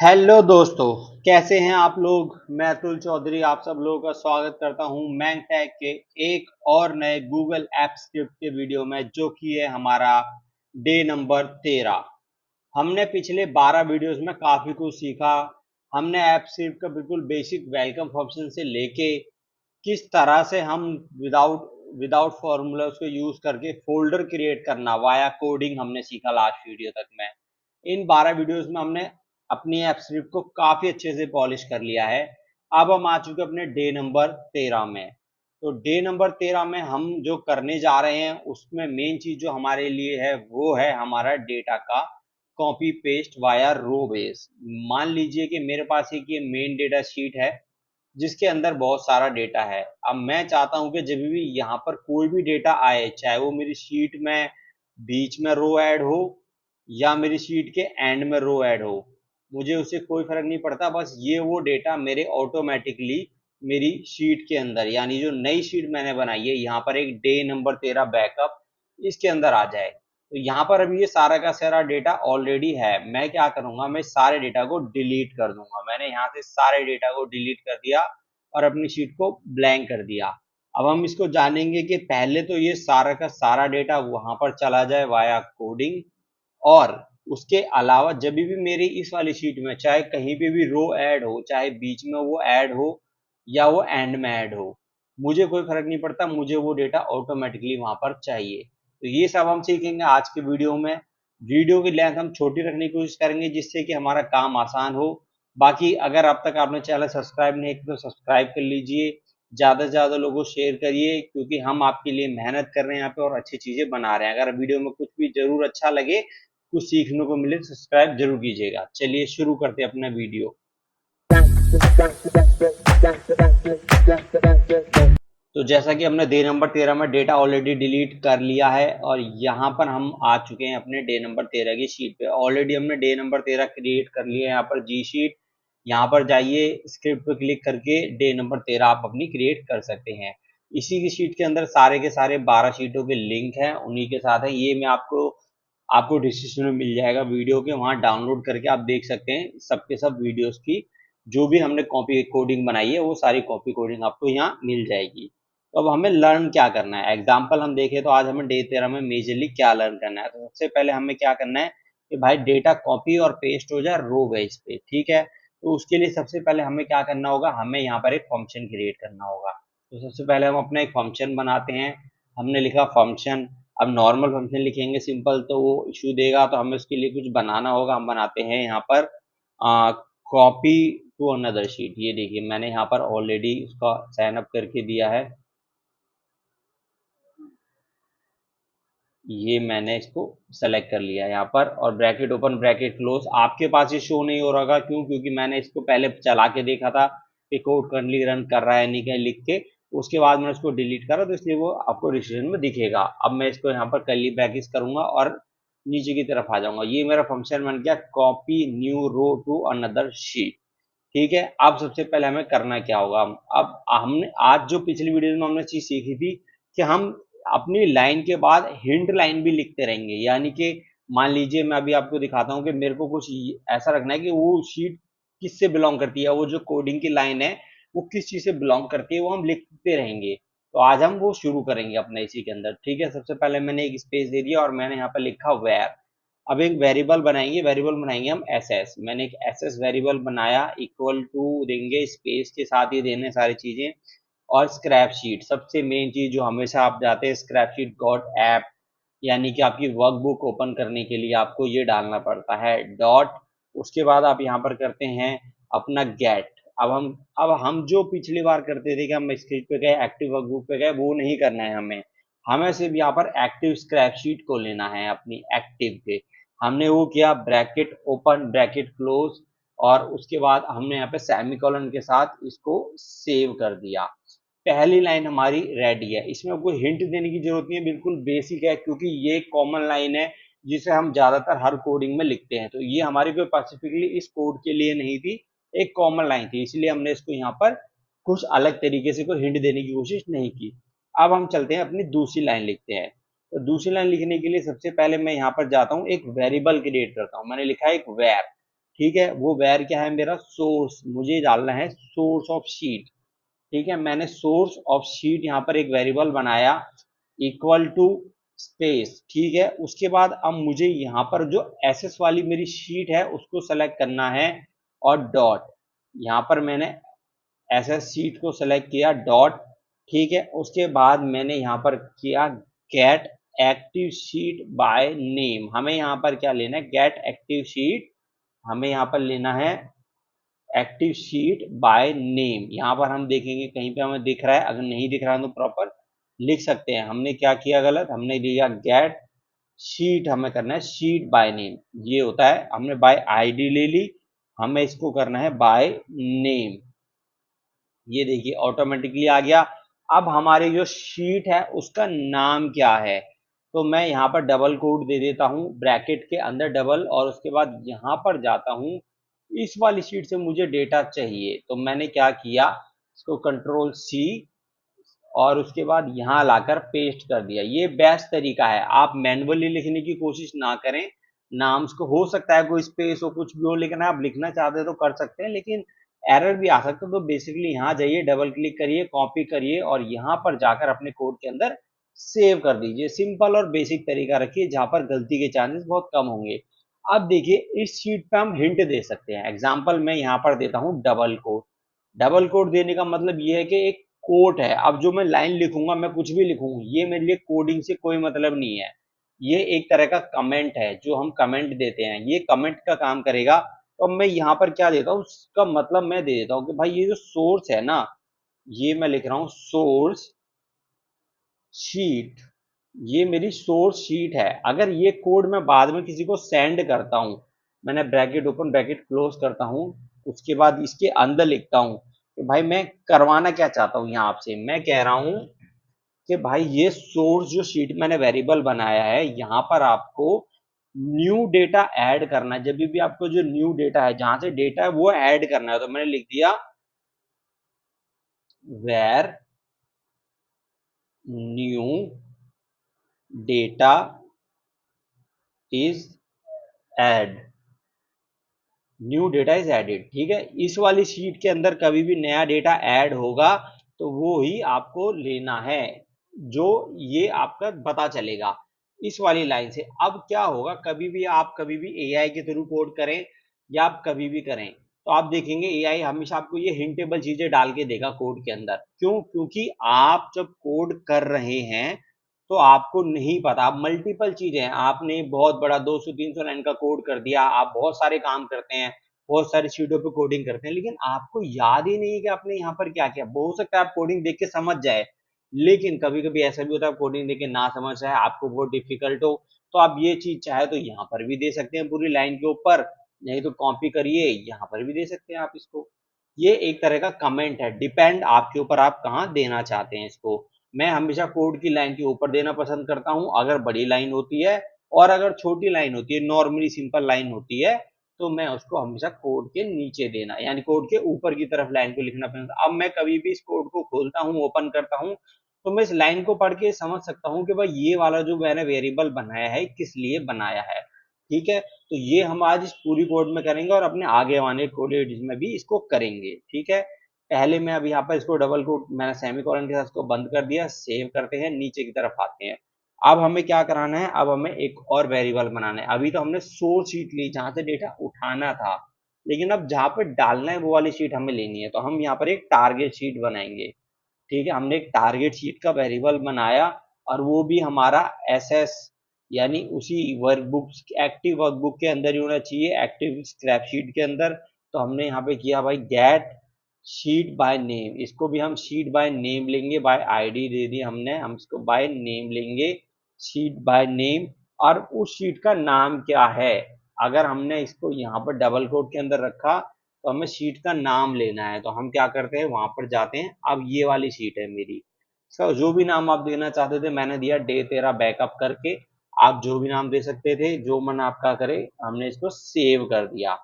Hello दोस्तों, कैसे हैं आप लोग। मैं अतुल चौधरी आप सब लोगों का स्वागत करता हूं मैंग टैग के एक और नए गूगल ऐप स्क्रिप्ट के वीडियो में, जो कि है हमारा डे नंबर 13। हमने पिछले 12 वीडियोस में काफ़ी कुछ सीखा। हमने ऐप स्क्रिप्ट का बिल्कुल बेसिक वेलकम फंक्शन से लेके किस तरह से हम विदाउट विदाउट फॉर्मूला उसको यूज़ करके फोल्डर क्रिएट करना वाया कोडिंग हमने सीखा लास्ट वीडियो तक में। इन 12 वीडियोस में हमने अपनी ऐप स्क्रिप्ट को काफ़ी अच्छे से पॉलिश कर लिया है। अब हम आ चुके अपने डे नंबर 13 में। तो डे नंबर 13 में हम जो करने जा रहे हैं उसमें मेन चीज़ जो हमारे लिए है वो है हमारा डेटा का कॉपी पेस्ट वाया रो बेस। मान लीजिए कि मेरे पास एक ये मेन डेटा शीट है जिसके अंदर बहुत सारा डेटा है। अब मैं चाहता हूं कि जब भी यहाँ पर कोई भी डेटा आए, चाहे वो मेरी शीट में बीच में रो ऐड हो या मेरी शीट के एंड में रो ऐड हो, मुझे उससे कोई फर्क नहीं पड़ता। बस ये वो डेटा मेरे ऑटोमेटिकली मेरी शीट के अंदर, यानी जो नई शीट मैंने बनाई है यहाँ पर एक डे नंबर 13 बैकअप, इसके अंदर आ जाए। तो यहाँ पर अभी ये सारा का सारा डेटा ऑलरेडी है। मैं क्या करूंगा, मैं सारे डेटा को डिलीट कर दूंगा। मैंने यहाँ से सारे डेटा को डिलीट कर दिया और अपनी शीट को ब्लैंक कर दिया। अब हम इसको जानेंगे कि पहले तो ये सारा का सारा डेटा वहां पर चला जाए वाया कोडिंग, और उसके अलावा जब भी मेरी इस वाली शीट में चाहे कहीं पे भी रो ऐड हो, चाहे बीच में वो ऐड हो या वो एंड में ऐड हो, मुझे कोई फर्क नहीं पड़ता। मुझे वो डेटा ऑटोमेटिकली वहां पर चाहिए। तो ये सब हम सीखेंगे आज के वीडियो में। वीडियो की लेंथ हम छोटी रखने की कोशिश करेंगे जिससे कि हमारा काम आसान हो। बाकी अगर अब तक आपने चैनल सब्सक्राइब नहीं किया तो सब्सक्राइब कर लीजिए, ज़्यादा से ज़्यादा लोगों को शेयर करिए, क्योंकि हम आपके लिए मेहनत कर रहे हैं यहाँ पे और अच्छी चीज़ें बना रहे हैं। अगर वीडियो में कुछ भी ज़रूर अच्छा लगे, कुछ सीखने को मिले, सब्सक्राइब जरूर कीजिएगा। चलिए शुरू करते हैं अपना वीडियो। तो जैसा कि हमने डे नंबर 13 में डेटा ऑलरेडी डिलीट कर लिया है और यहाँ पर हम आ चुके हैं अपने डे नंबर 13 की शीट पे। ऑलरेडी हमने डे नंबर 13 क्रिएट कर लिया है। यहाँ पर जी शीट, यहाँ पर जाइए, स्क्रिप्ट पे क्लिक करके डे नंबर 13 आप अपनी क्रिएट कर सकते हैं। इसी की शीट के अंदर सारे के सारे 12 शीटों के लिंक हैं, उन्हीं के साथ है। ये मैं आपको आपको डिस्क्रिप्शन में मिल जाएगा वीडियो के, वहाँ डाउनलोड करके आप देख सकते हैं सबके सब वीडियोस की। जो भी हमने कॉपी कोडिंग बनाई है वो सारी कॉपी कोडिंग आपको यहाँ मिल जाएगी। तो अब हमें लर्न क्या करना है, एग्जाम्पल हम देखें तो आज हमें डे 13 में मेजरली क्या लर्न करना है। तो सबसे पहले हमें क्या करना है कि भाई डेटा कॉपी और पेस्ट हो जाए रो बेस पे, ठीक है। तो उसके लिए सबसे पहले हमें क्या करना होगा, हमें यहाँ पर एक फंक्शन क्रिएट करना होगा। तो सबसे पहले हम अपना एक फंक्शन बनाते हैं। हमने लिखा फंक्शन। अब नॉर्मल फंक्शन लिखेंगे सिंपल तो वो इशू देगा, तो हमें उसके लिए कुछ बनाना होगा। हम बनाते हैं यहाँ पर कॉपी टू अनदर शीट। ये देखिए मैंने यहाँ पर ऑलरेडी उसका साइन अप करके दिया है। ये मैंने इसको सेलेक्ट कर लिया यहाँ पर, और ब्रैकेट ओपन ब्रैकेट क्लोज। आपके पास ये शो नहीं हो रहा, क्यों? क्योंकि मैंने इसको पहले चला के देखा था कि कोड करंटली रन कर रहा है नहीं क्या लिख के, उसके बाद मैंने उसको डिलीट करा, तो इसलिए वो आपको डिसीजन में दिखेगा। अब मैं इसको यहाँ पर कर्ली ब्रैकेट्स करूंगा और नीचे की तरफ आ जाऊंगा। ये मेरा फंक्शन बन गया copy new row to another sheet, ठीक है। अब सबसे पहले हमें करना क्या होगा, अब हमने आज जो पिछली वीडियो में हमने चीज सीखी थी कि हम अपनी लाइन के बाद हिंट लाइन भी लिखते रहेंगे। यानी कि मान लीजिए मैं अभी आपको दिखाता हूँ कि मेरे को कुछ ऐसा रखना है कि वो शीट किससे बिलोंग करती है, वो जो कोडिंग की लाइन है वो किस चीज से बिलोंग करती है, वो हम लिखते रहेंगे। तो आज हम वो शुरू करेंगे अपने इसी के अंदर, ठीक है। सबसे पहले मैंने एक स्पेस दे दिया और मैंने यहाँ पर लिखा वेयर। अब एक वेरिएबल बनाएंगे, वेरिएबल बनाएंगे हम एस एस। मैंने एक एस एस वेरिएबल बनाया, इक्वल टू देंगे, स्पेस के साथ ही देने सारी चीजें। और स्क्रैप शीट, सबसे मेन चीज जो हमेशा आप जाते हैं, स्क्रैप शीट डॉट ऐप, यानी कि आपकी वर्कबुक ओपन करने के लिए आपको ये डालना पड़ता है डॉट। उसके बाद आप यहाँ पर करते हैं अपना गेट। अब हम जो पिछली बार करते थे कि हम स्क्रिप्ट पे गए, एक्टिव वर्कबुक पे गए, वो नहीं करना है हमें। हमें सिर्फ यहाँ पर एक्टिव स्क्रैप शीट को लेना है अपनी एक्टिव पे। हमने वो किया, ब्रैकेट ओपन ब्रैकेट क्लोज, और उसके बाद हमने यहाँ पे सेमीकोलन के साथ इसको सेव कर दिया। पहली लाइन हमारी रेडी है, इसमें कोई हिंट देने की जरूरत नहीं है, बिल्कुल बेसिक है, क्योंकि ये कॉमन लाइन है जिसे हम ज्यादातर हर कोडिंग में लिखते हैं। तो ये हमारी कोई स्पेसिफिकली इस कोड के लिए नहीं थी, एक कॉमन लाइन थी, इसलिए हमने इसको यहाँ पर कुछ अलग तरीके से कोई हिंट देने की कोशिश नहीं की। अब हम चलते हैं अपनी दूसरी लाइन लिखते हैं। तो दूसरी लाइन लिखने के लिए सबसे पहले मैं यहाँ पर जाता हूँ, एक वेरिएबल क्रिएट करता हूँ। मैंने लिखा है एक वेर, ठीक है, वो वेर क्या है मेरा सोर्स, मुझे डालना है सोर्स ऑफ शीट। ठीक है, मैंने सोर्स ऑफ शीट यहाँ पर एक वेरिएबल बनाया इक्वल टू स्पेस। ठीक है, उसके बाद अब मुझे यहाँ पर जो एसएस वाली मेरी शीट है उसको सेलेक्ट करना है और डॉट, यहाँ पर मैंने एसएस शीट को सेलेक्ट किया डॉट। ठीक है, उसके बाद मैंने यहाँ पर किया gate active sheet by name. हमें यहाँ पर क्या लेना है, गेट एक्टिव शीट, हमें यहाँ पर लेना है एक्टिव शीट बाय नेम। यहाँ पर हम देखेंगे कहीं पे हमें दिख रहा है, अगर नहीं दिख रहा है तो प्रॉपर लिख सकते हैं। हमने क्या किया गलत, हमने लिया गेट शीट, हमें करना है शीट बाय नेम, ये होता है। हमने बाय आईडी ले ली, हमें इसको करना है बाय नेम। ये देखिए ऑटोमेटिकली आ गया। अब हमारी जो शीट है उसका नाम क्या है, तो मैं यहाँ पर डबल कोड दे देता हूँ, ब्रैकेट के अंदर डबल, और उसके बाद यहाँ पर जाता हूँ, इस वाली शीट से मुझे डेटा चाहिए, तो मैंने क्या किया, इसको कंट्रोल सी और उसके बाद यहाँ लाकर पेस्ट कर दिया। ये बेस्ट तरीका है, आप मैन्युअली लिखने की कोशिश ना करें। नाम्स को हो सकता है कोई स्पेस हो कुछ भी हो, लेकिन आप लिखना चाहते हैं तो कर सकते हैं, लेकिन एरर भी आ सकता है। तो बेसिकली यहाँ जाइए, डबल क्लिक करिए, कॉपी करिए और यहाँ पर जाकर अपने कोड के अंदर सेव कर दीजिए। सिंपल और बेसिक तरीका रखिए जहाँ पर गलती के चांसेस बहुत कम होंगे। अब देखिए इस शीट पे हम हिंट दे सकते हैं। एग्जाम्पल मैं यहाँ पर देता हूँ डबल कोड। डबल कोड देने का मतलब ये है कि एक कोट है। अब जो मैं लाइन लिखूंगा, मैं कुछ भी लिखूं, ये मेरे लिए कोडिंग से कोई मतलब नहीं है। ये एक तरह का कमेंट है, जो हम कमेंट देते हैं, ये कमेंट का काम करेगा। तो अब मैं यहाँ पर क्या देता हूँ, उसका मतलब मैं दे देता हूँ कि भाई ये जो सोर्स है ना, ये मैं लिख रहा हूँ सोर्स शीट, ये मेरी सोर्स शीट है। अगर ये कोड मैं बाद में किसी को सेंड करता हूँ, मैंने ब्रैकेट ओपन ब्रैकेट क्लोज करता हूँ, उसके बाद इसके अंदर लिखता हूँ कि भाई मैं करवाना क्या चाहता हूँ, यहाँ आपसे मैं कह रहा हूँ कि भाई ये सोर्स जो शीट मैंने वेरिएबल बनाया है, यहाँ पर आपको न्यू डेटा ऐड करना है। जब भी आपको जो न्यू डेटा है, जहां से डेटा है वो ऐड करना है, तो मैंने लिख दिया where new data is add, new data is added. ठीक है, इस वाली शीट के अंदर कभी भी नया डेटा ऐड होगा तो वो ही आपको लेना है, जो ये आपका पता चलेगा इस वाली लाइन से। अब क्या होगा, कभी भी आप कभी भी एआई के थ्रू कोड करें या आप कभी भी करें, तो आप देखेंगे एआई हमेशा आपको ये हिंटेबल चीजें डाल के देगा कोड के अंदर। क्यों, क्योंकि आप जब कोड कर रहे हैं तो आपको नहीं पता, आप मल्टीपल चीजें हैं, आपने बहुत बड़ा 200-300 लाइन का कोड कर दिया, आप बहुत सारे काम करते हैं, बहुत सारी शीटों पे कोडिंग करते हैं, लेकिन आपको याद ही नहीं है कि आपने यहाँ पर क्या किया। हो सकता है आप कोडिंग देख के समझ जाए, लेकिन कभी कभी ऐसा भी होता है कोडिंग देख के ना समझ आए, आपको बहुत डिफिकल्ट हो, तो आप ये चीज चाहे तो यहाँ पर भी दे सकते हैं पूरी लाइन के ऊपर, नहीं तो कॉपी करिए यहाँ पर भी दे सकते हैं आप इसको। ये एक तरह का कमेंट है, डिपेंड आपके ऊपर आप कहाँ देना चाहते हैं इसको। मैं हमेशा कोड की लाइन के ऊपर देना पसंद करता हूँ अगर बड़ी लाइन होती है, और अगर छोटी लाइन होती है, नॉर्मली सिंपल लाइन होती है, तो मैं उसको हमेशा कोड के नीचे देना, यानी कोड के ऊपर की तरफ लाइन को लिखना पसंद। अब मैं कभी भी इस कोड को खोलता हूँ, ओपन करता हूँ, तो मैं इस लाइन को पढ़ के समझ सकता हूँ कि भाई ये वाला जो मैंने वेरिएबल बनाया है किस लिए बनाया है। ठीक है, तो ये हम आज इस पूरी कोड में करेंगे और अपने आगे वाले कोड में भी इसको करेंगे। ठीक है, पहले मैं अब यहाँ पर इसको डबल कोट मैंने सेमीकोलन के साथ इसको बंद कर दिया, सेव करते हैं, नीचे की तरफ आते हैं। अब हमें क्या कराना है, अब हमें एक और वेरिएबल बनाना है। अभी तो हमने सोर्स शीट ली जहां से डेटा उठाना था, लेकिन अब जहां पे डालना है वो वाली शीट हमें लेनी है, तो हम यहाँ पर एक टारगेट शीट बनाएंगे। ठीक है, हमने एक टारगेट शीट का वेरिएबल बनाया और वो भी हमारा एसएस, यानी उसी वर्कबुक एक्टिव वर्कबुक के अंदर ही होना चाहिए, एक्टिव स्क्रैप शीट के अंदर। तो हमने यहाँ पे किया भाई गेट शीट बाय नेम, इसको भी हम शीट बाय नेम लेंगे, बाय आईडी दे दी हमने, हम इसको बाय नेम लेंगे, शीट बाय नेम। और उस शीट का नाम क्या है, अगर हमने इसको यहाँ पर डबल कोट के अंदर रखा तो हमें शीट का नाम लेना है, तो हम क्या करते हैं वहां पर जाते हैं। अब ये वाली शीट है मेरी, इसका जो भी नाम आप देना चाहते थे मैंने दिया डे तेरा बैकअप करके, आप जो भी नाम दे सकते थे, जो मन आपका करे। हमने इसको सेव कर दिया।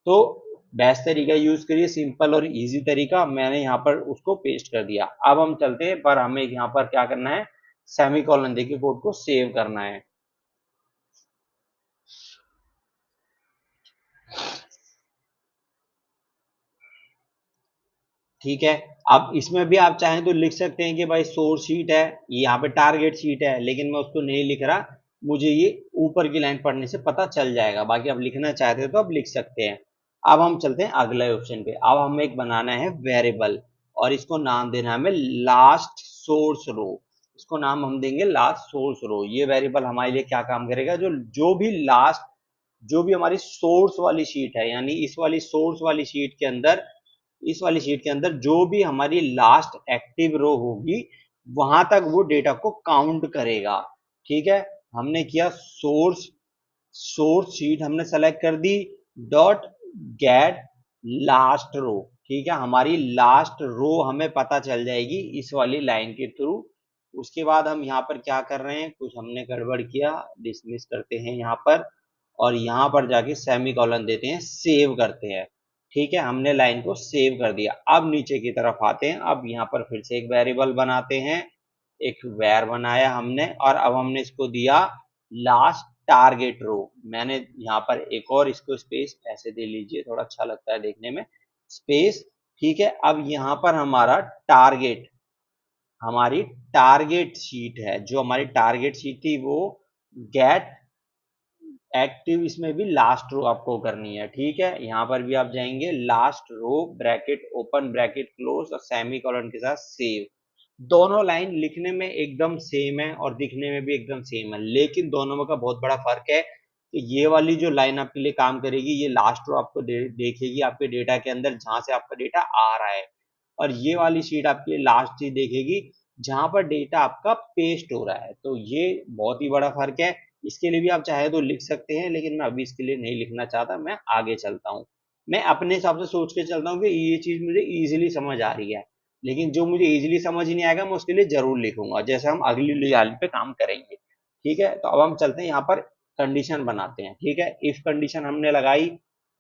तो बेस्ट तरीका यूज करिए, सिंपल और इजी तरीका, मैंने यहाँ पर उसको पेस्ट कर दिया। अब हम चलते हैं, पर हमें यहाँ पर क्या करना है, सेमीकोलन देके कोड को सेव करना है। ठीक है। अब इसमें भी आप चाहें तो लिख सकते हैं कि भाई सोर्स शीट है, यहाँ पे टारगेट शीट है, लेकिन मैं उसको नहीं लिख रहा, मुझे ये ऊपर की लाइन पढ़ने से पता चल जाएगा। बाकी आप लिखना चाहते हो तो आप लिख सकते हैं। अब हम चलते हैं अगले ऑप्शन पे। अब हमें एक बनाना है वेरिएबल और इसको नाम देना है हमें लास्ट सोर्स रो। इसको नाम हम देंगे लास्ट सोर्स रो। ये वेरिएबल हमारे लिए क्या काम करेगा, जो भी हमारी सोर्स वाली शीट है, यानी इस वाली सोर्स वाली शीट के अंदर, इस वाली शीट के अंदर जो भी हमारी लास्ट एक्टिव रो होगी वहां तक वो डेटा को काउंट करेगा। ठीक है, हमने किया सोर्स शीट हमने सेलेक्ट कर दी, डॉट गेट लास्ट रो। ठीक है, हमारी लास्ट रो हमें पता चल जाएगी इस वाली लाइन के थ्रू। उसके बाद हम यहाँ पर क्या कर रहे हैं, कुछ हमने गड़बड़ किया, डिसमिस करते हैं यहाँ पर, और यहाँ पर जाके सेमी कॉलन देते हैं, सेव करते हैं। ठीक है, हमने लाइन को सेव कर दिया। अब नीचे की तरफ आते हैं। अब यहाँ पर फिर से एक वेरिएबल बनाते हैं, एक वेर बनाया हमने, और अब हमने इसको दिया लास्ट टारगेट रो। मैंने यहाँ पर एक और इसको स्पेस ऐसे दे लीजिए, थोड़ा अच्छा लगता है देखने में, स्पेस। ठीक है, अब यहाँ पर हमारी टारगेट शीट है, जो हमारी टारगेट शीट थी वो गेट एक्टिव, इसमें भी लास्ट रो आपको करनी है। ठीक है, यहाँ पर भी आप जाएंगे last row, bracket open bracket close और सेमी कॉलन के साथ सेव। दोनों लाइन लिखने में एकदम सेम है और दिखने में भी एकदम सेम है, लेकिन दोनों में का बहुत बड़ा फर्क है कि ये वाली जो लाइन आपके लिए काम करेगी, ये लास्ट रो आपको देखेगी आपके डेटा के अंदर जहां से आपका डेटा आ रहा है, और ये वाली शीट आपके लिए लास्ट चीज देखेगी जहां पर डेटा आपका पेस्ट हो रहा है। तो ये बहुत ही बड़ा फर्क है। इसके लिए भी आप चाहे तो लिख सकते हैं, लेकिन मैं अभी इसके लिए नहीं लिखना चाहता, मैं आगे चलता हूँ। मैं अपने हिसाब से सोच के चलता हूँ कि ये चीज मुझे इजीली समझ आ रही है, लेकिन जो मुझे इजीली समझ नहीं आएगा मैं उसके लिए जरूर लिखूंगा, जैसे हम अगली लाइन पे काम करेंगे। ठीक है, तो अब हम चलते हैं यहाँ पर कंडीशन बनाते हैं। ठीक है, इफ कंडीशन हमने लगाई,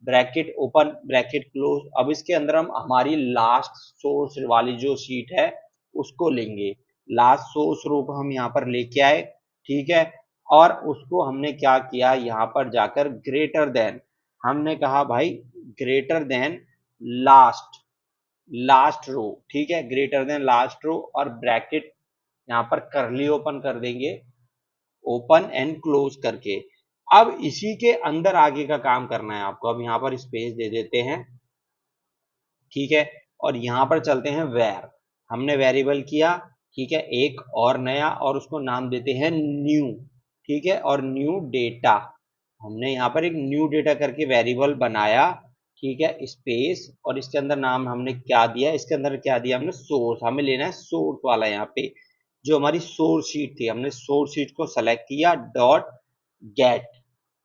ब्रैकेट ओपन ब्रैकेट क्लोज। अब इसके अंदर हम हमारी लास्ट सोर्स वाली जो शीट है उसको लेंगे, लास्ट सोर्स रो को हम यहाँ पर लेके आए। ठीक है, और उसको हमने क्या किया, यहाँ पर जाकर ग्रेटर देन, हमने कहा भाई greater than last last row. ठीक है, ग्रेटर देन लास्ट रो, और ब्रैकेट यहाँ पर करली ओपन कर देंगे, ओपन एंड क्लोज करके। अब इसी के अंदर आगे का काम करना है आपको। अब यहाँ पर स्पेस दे देते हैं। ठीक है, और यहाँ पर चलते हैं वेर, हमने वेरिएबल किया। ठीक है, एक और नया, और उसको नाम देते हैं न्यू। ठीक है, और न्यू डेटा, हमने यहाँ पर एक न्यू डेटा करके वेरिएबल बनाया। ठीक है, स्पेस, और इसके अंदर नाम हमने क्या दिया, इसके अंदर क्या दिया हमने, सोर्स। हमें लेना है सोर्स वाला, यहाँ पे जो हमारी सोर्स शीट थी, हमने सोर्स शीट को सेलेक्ट किया, डॉट गेट,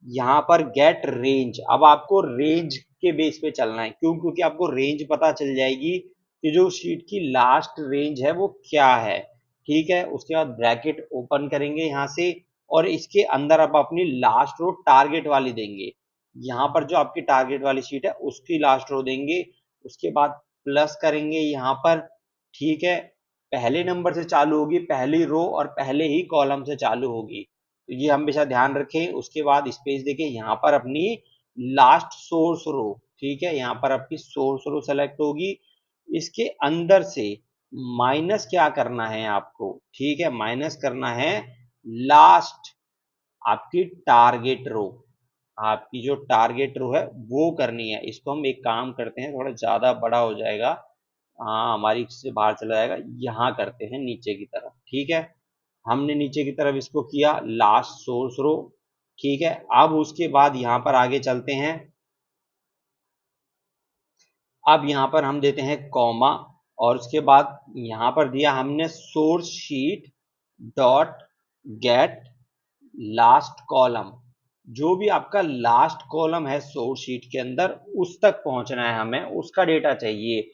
यहाँ पर गेट रेंज। अब आपको रेंज के बेस पे चलना है, क्यों, क्योंकि आपको रेंज पता चल जाएगी कि जो शीट की लास्ट रेंज है वो क्या है। ठीक है, उसके बाद ब्रैकेट ओपन करेंगे यहाँ से, और इसके अंदर आप अपनी लास्ट रो टारगेट वाली देंगे, यहाँ पर जो आपकी टारगेट वाली शीट है उसकी लास्ट रो देंगे। उसके बाद प्लस करेंगे यहाँ पर। ठीक है, पहले नंबर से चालू होगी पहली रो, और पहले ही कॉलम से चालू होगी, तो ये हमेशा ध्यान रखें। उसके बाद स्पेस देके यहाँ पर अपनी लास्ट सोर्स रो, ठीक है, यहाँ पर आपकी सोर्स रो सेलेक्ट होगी। इसके अंदर से माइनस क्या करना है आपको, ठीक है, माइनस करना है लास्ट आपकी टारगेट रो, आपकी जो टारगेट रो है वो करनी है। इसको हम एक काम करते हैं, थोड़ा ज्यादा बड़ा हो जाएगा, हाँ हमारी से बाहर चला जाएगा, यहाँ करते हैं नीचे की तरफ। ठीक है, हमने नीचे की तरफ इसको किया लास्ट सोर्स रो। ठीक है, अब उसके बाद यहाँ पर आगे चलते हैं। अब यहाँ पर हम देते हैं कॉमा, और उसके बाद यहाँ पर दिया हमने source sheet dot gate last column. जो भी आपका लास्ट कॉलम है सोर्स शीट के अंदर उस तक पहुंचना है, हमें उसका डेटा चाहिए।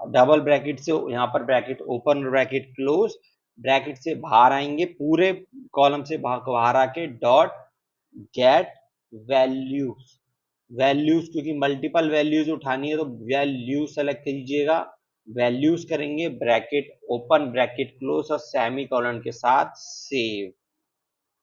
डबल ब्रैकेट से यहाँ पर bracket open bracket close, bracket से बाहर आएंगे, पूरे कॉलम से बाहर आके डॉट गेट वैल्यूज। वैल्यूज क्योंकि मल्टीपल वैल्यूज उठानी है तो वैल्यूज सेलेक्ट कीजिएगा, वैल्यूज करेंगे, ब्रैकेट ओपन ब्रैकेट क्लोज और सेमी कॉलन के साथ सेव,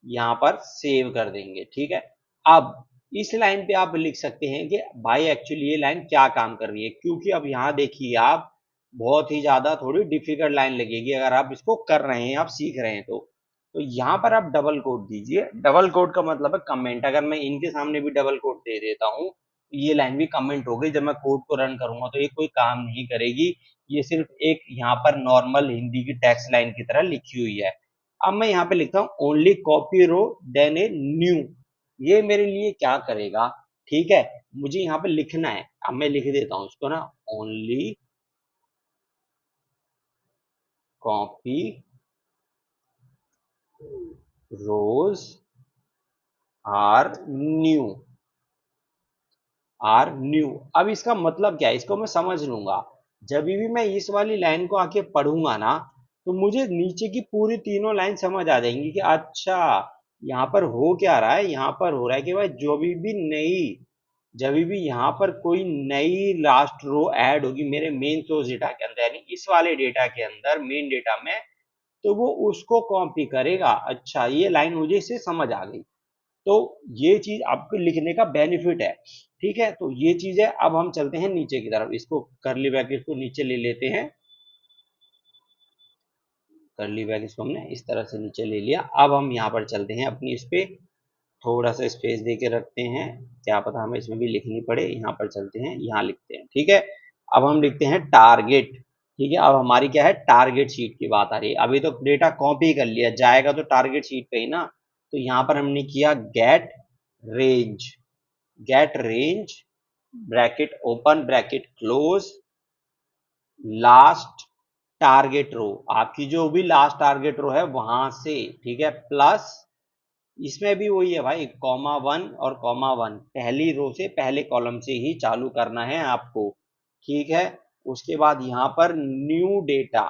यहाँ पर सेव कर देंगे। ठीक है, अब इस लाइन पे आप लिख सकते हैं कि भाई एक्चुअली ये लाइन क्या काम कर रही है, क्योंकि अब यहाँ देखिए आप बहुत ही ज़्यादा थोड़ी डिफिकल्ट लाइन लगेगी अगर आप इसको कर रहे हैं, आप सीख रहे हैं तो यहाँ पर आप डबल कोट दीजिए। डबल कोट का मतलब है कमेंट। अगर मैं इनके सामने भी डबल कोट दे देता हूँ, ये लाइन भी कमेंट हो गई। जब मैं कोड को रन करूंगा तो ये कोई काम नहीं करेगी, ये सिर्फ एक यहाँ पर नॉर्मल हिंदी की टेक्स्ट लाइन की तरह लिखी हुई है। अब मैं यहाँ पे लिखता हूँ only copy row then a new. ये मेरे लिए क्या करेगा, ठीक है, मुझे यहाँ पे लिखना है। अब मैं लिख देता हूँ इसको ना, only copy rows are new, are new. अब इसका मतलब क्या है, इसको मैं समझ लूंगा। जब भी मैं इस वाली लाइन को आके पढ़ूंगा ना, तो मुझे नीचे की पूरी तीनों लाइन समझ आ जाएंगी कि अच्छा यहाँ पर हो क्या रहा है। यहाँ पर हो रहा है कि भाई जो भी नई, जब भी यहाँ पर कोई नई लास्ट रो ऐड होगी मेरे मेन सोर्स डेटा के अंदर, यानी इस वाले डेटा के अंदर, मेन डेटा में, तो वो उसको कॉपी करेगा। अच्छा, ये लाइन मुझे इससे समझ आ गई। तो ये चीज आपको लिखने का बेनिफिट है, ठीक है। तो ये चीज है। अब हम चलते हैं नीचे की तरफ, इसको करली ब्रैकेट को नीचे ले लेते हैं। करली ब्रैकेट को हमने इस तरह से नीचे ले लिया। अब हम यहाँ पर चलते हैं अपनी इस पे, थोड़ा सा स्पेस दे के रखते हैं, क्या पता हमें इसमें भी लिखनी पड़े। यहाँ पर चलते हैं, यहाँ लिखते हैं, ठीक है। अब हम लिखते हैं टारगेट, ठीक है। अब हमारी क्या है, टारगेट शीट की बात आ रही है। अभी तो डेटा कॉपी कर लिया, जाएगा तो टारगेट शीट पे ही ना। तो यहाँ पर हमने किया get range, get range bracket open bracket close last target row, आपकी जो भी लास्ट टारगेट रो है वहां से, ठीक है, प्लस इसमें भी वही है भाई, कॉमा वन और कॉमा वन, पहली रो से पहले कॉलम से ही चालू करना है आपको, ठीक है। उसके बाद यहाँ पर न्यू डेटा,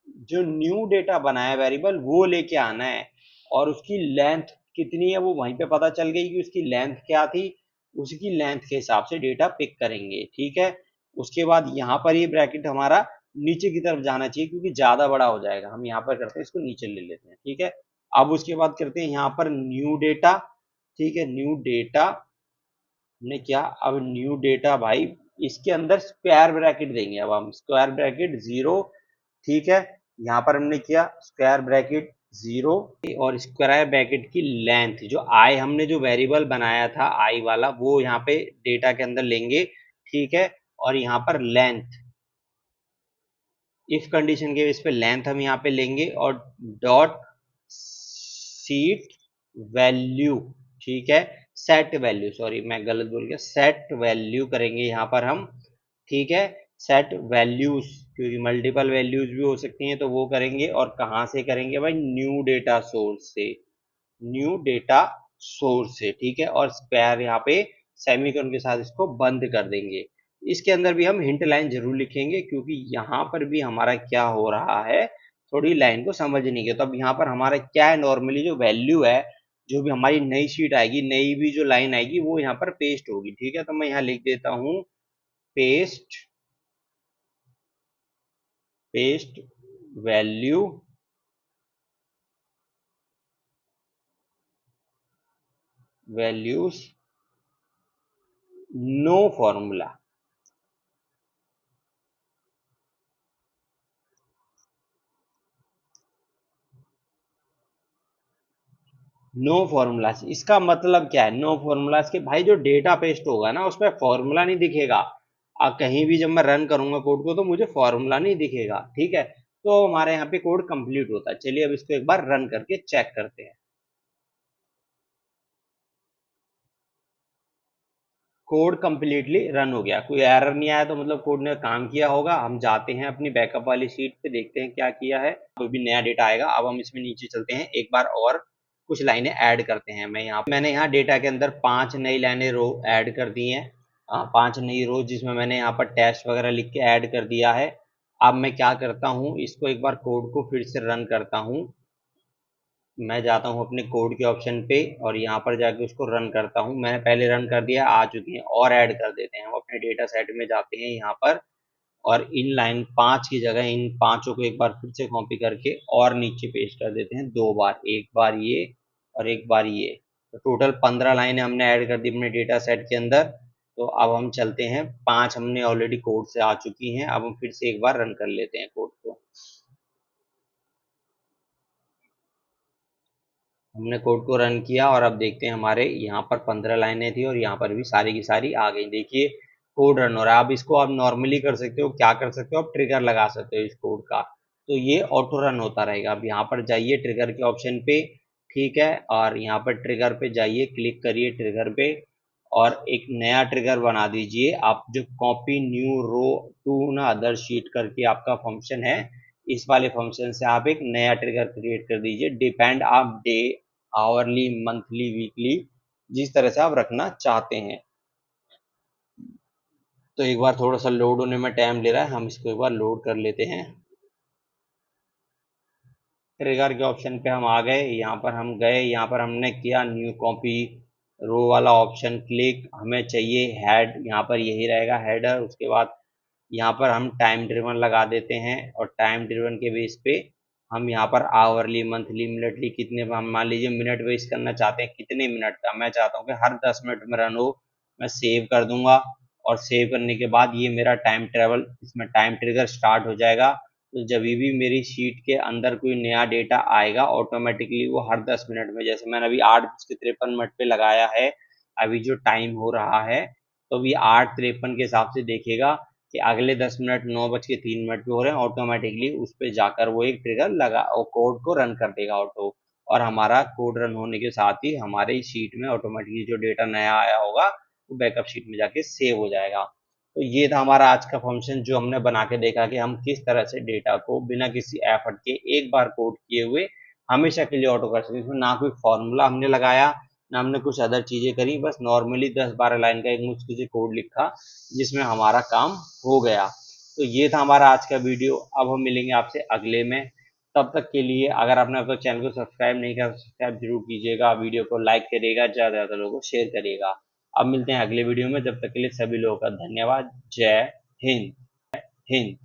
जो न्यू डेटा बनाया वेरिएबल वो लेके आना है, और उसकी लेंथ कितनी है वो वहीं पे पता चल गई कि उसकी लेंथ क्या थी। उसकी लेंथ के हिसाब से डेटा पिक करेंगे, ठीक है। उसके बाद यहाँ पर ये ब्रैकेट हमारा नीचे की तरफ जाना चाहिए क्योंकि ज्यादा बड़ा हो जाएगा। हम यहाँ पर करते हैं, इसको नीचे ले लेते हैं, ठीक है। अब उसके बाद करते हैं यहाँ पर न्यू डेटा, ठीक है। न्यू डेटा ने क्या, अब न्यू डेटा भाई, इसके अंदर स्क्वायर ब्रैकेट देंगे। अब हम स्क्वायर ब्रैकेट जीरो, ठीक है। यहाँ पर हमने किया स्क्वायर ब्रैकेट जीरो, और स्क्वायर ब्रैकेट की लेंथ, जो आई हमने जो वेरिएबल बनाया था आई वाला, वो यहाँ पे डेटा के अंदर लेंगे, ठीक है। और यहाँ पर लेंथ, इफ कंडीशन के बेस पे लेंथ हम यहाँ पे लेंगे, और डॉट सीट वैल्यू, ठीक है। सेट वैल्यू, सॉरी मैं गलत बोल गया, सेट वैल्यू करेंगे यहाँ पर हम, ठीक है। सेट वैल्यूज, क्योंकि मल्टीपल वैल्यूज भी हो सकती हैं, तो वो करेंगे। और कहाँ से करेंगे भाई, न्यू डेटा सोर्स से, न्यू डेटा सोर्स से, ठीक है। और स्क्वायर यहाँ पे सेमीकोलन के साथ इसको बंद कर देंगे। इसके अंदर भी हम हिंट लाइन जरूर लिखेंगे क्योंकि यहाँ पर भी हमारा क्या हो रहा है, थोड़ी लाइन को समझने के। तो अब यहाँ पर हमारा क्या है, नॉर्मली जो वैल्यू है, जो भी हमारी नई शीट आएगी, नई भी जो लाइन आएगी वो यहाँ पर पेस्ट होगी, ठीक है। तो मैं यहाँ लिख देता हूँ paste, paste value, values no formula, no formulas. इसका मतलब क्या है नो फॉर्मूलाज के, भाई जो डेटा पेस्ट होगा ना उसमें फॉर्मूला नहीं दिखेगा। कहीं भी जब मैं रन करूंगा कोड को तो मुझे फॉर्मूला नहीं दिखेगा, ठीक है। तो हमारे यहाँ पे कोड कंप्लीट होता है। चलिए अब इसको एक बार रन करके चेक करते हैं। कोड कंप्लीटली रन हो गया, कोई एरर नहीं आया, तो मतलब कोड ने काम किया होगा। हम जाते हैं अपनी बैकअप वाली शीट पे, देखते हैं क्या किया है, कोई भी नया डेटा आएगा। अब हम इसमें नीचे चलते हैं, एक बार और कुछ लाइनें ऐड करते हैं। मैंने यहाँ डेटा के अंदर 5 नई लाइनें रो ऐड कर दी हैं, 5 नई रो, जिसमें मैंने यहाँ पर टेस्ट वगैरह लिख के ऐड कर दिया है। अब मैं क्या करता हूँ, इसको एक बार कोड को फिर से रन करता हूँ। मैं जाता हूँ अपने कोड के ऑप्शन पे और यहाँ पर जाके उसको रन करता हूँ। मैंने पहले रन कर दिया, आ चुकी हैं, और ऐड कर देते हैं। हम अपने डेटा सेट में जाते हैं यहाँ पर, और इन लाइन 5 की जगह इन पांचों को एक बार फिर से कॉपी करके और नीचे पेस्ट कर देते हैं 2 बार, एक बार ये और एक बार ये। तो टोटल 15 लाइनें हमने ऐड कर दी अपने डेटा सेट के अंदर। तो अब हम चलते हैं, 5 हमने ऑलरेडी कोड से आ चुकी हैं। अब हम फिर से एक बार रन कर लेते हैं कोड को। हमने कोड को रन किया और अब देखते हैं, हमारे यहाँ पर 15 लाइनें थी और यहाँ पर भी सारी की सारी आ गई। देखिए कोड रन हो रहा है। अब इसको आप नॉर्मली कर सकते हो, क्या कर सकते हो, आप ट्रिगर लगा सकते हो इस कोड का, तो ये ऑटो रन होता रहेगा। अब यहाँ पर जाइए ट्रिगर के ऑप्शन पे, ठीक है, और यहाँ पर ट्रिगर पे जाइए, क्लिक करिए ट्रिगर पे और एक नया ट्रिगर बना दीजिए। आप जो कॉपी न्यू रो टू ना अदर शीट करके आपका फंक्शन है, इस वाले फंक्शन से आप एक नया ट्रिगर क्रिएट कर दीजिए। डिपेंड आप डे, आवरली, मंथली, वीकली, जिस तरह से आप रखना चाहते हैं। तो एक बार थोड़ा सा लोड होने में टाइम ले रहा है, हम इसको एक बार लोड कर लेते हैं। ट्रिगर के ऑप्शन पे हम आ गए, यहाँ पर हम गए, यहाँ पर हमने किया न्यू कॉपी रो वाला ऑप्शन क्लिक। हमें चाहिए हेड, यहाँ पर यही रहेगा हेडर। उसके बाद यहाँ पर हम टाइम ड्रिवन लगा देते हैं और टाइम ड्रिवन के बेस पे हम यहाँ पर आवरली, मंथली, मिनटली, कितने, हम मान लीजिए मिनट वेस्ट करना चाहते हैं, कितने मिनट का मैं चाहता हूँ कि हर 10 मिनट में रन हो, मैं सेव कर दूंगा। और सेव करने के बाद ये मेरा टाइम ट्रेवल, इसमें टाइम ट्रिगर स्टार्ट हो जाएगा। तो जब भी मेरी शीट के अंदर कोई नया डेटा आएगा, ऑटोमेटिकली वो हर 10 मिनट में, जैसे मैंने अभी 8:53 पे लगाया है, अभी जो टाइम हो रहा है, तो अभी 8:53 के हिसाब से देखेगा कि अगले 10 मिनट 9:03 पे हो रहे हैं। ऑटोमेटिकली उस पर जाकर वो एक ट्रिगर लगा और कोड को रन कर देगा ऑटो। और हमारा कोड रन होने के साथ ही हमारे शीट में ऑटोमेटिकली जो डेटा नया आया होगा वो बैकअप शीट में जाके सेव हो जाएगा। तो ये था हमारा आज का फंक्शन, जो हमने बना के देखा कि हम किस तरह से डेटा को बिना किसी एफर्ट के एक बार कोड किए हुए हमेशा के लिए ऑटो कर सकते हैं। इसमें ना कोई फॉर्मूला हमने लगाया, ना हमने कुछ अदर चीजें करी, बस नॉर्मली 10-12 लाइन का एक मुश्किल से कोड लिखा, जिसमें हमारा काम हो गया। तो ये था हमारा आज का वीडियो। अब हम मिलेंगे आपसे अगले में। तब तक के लिए अगर आपने अब तक चैनल को सब्सक्राइब नहीं किया, सब्सक्राइब जरूर कीजिएगा, वीडियो को लाइक करिएगा, ज़्यादा से ज़्यादा लोगों को शेयर करिएगा। अब मिलते हैं अगले वीडियो में, जब तक के लिए सभी लोगों का धन्यवाद। जय हिंद। हिंद।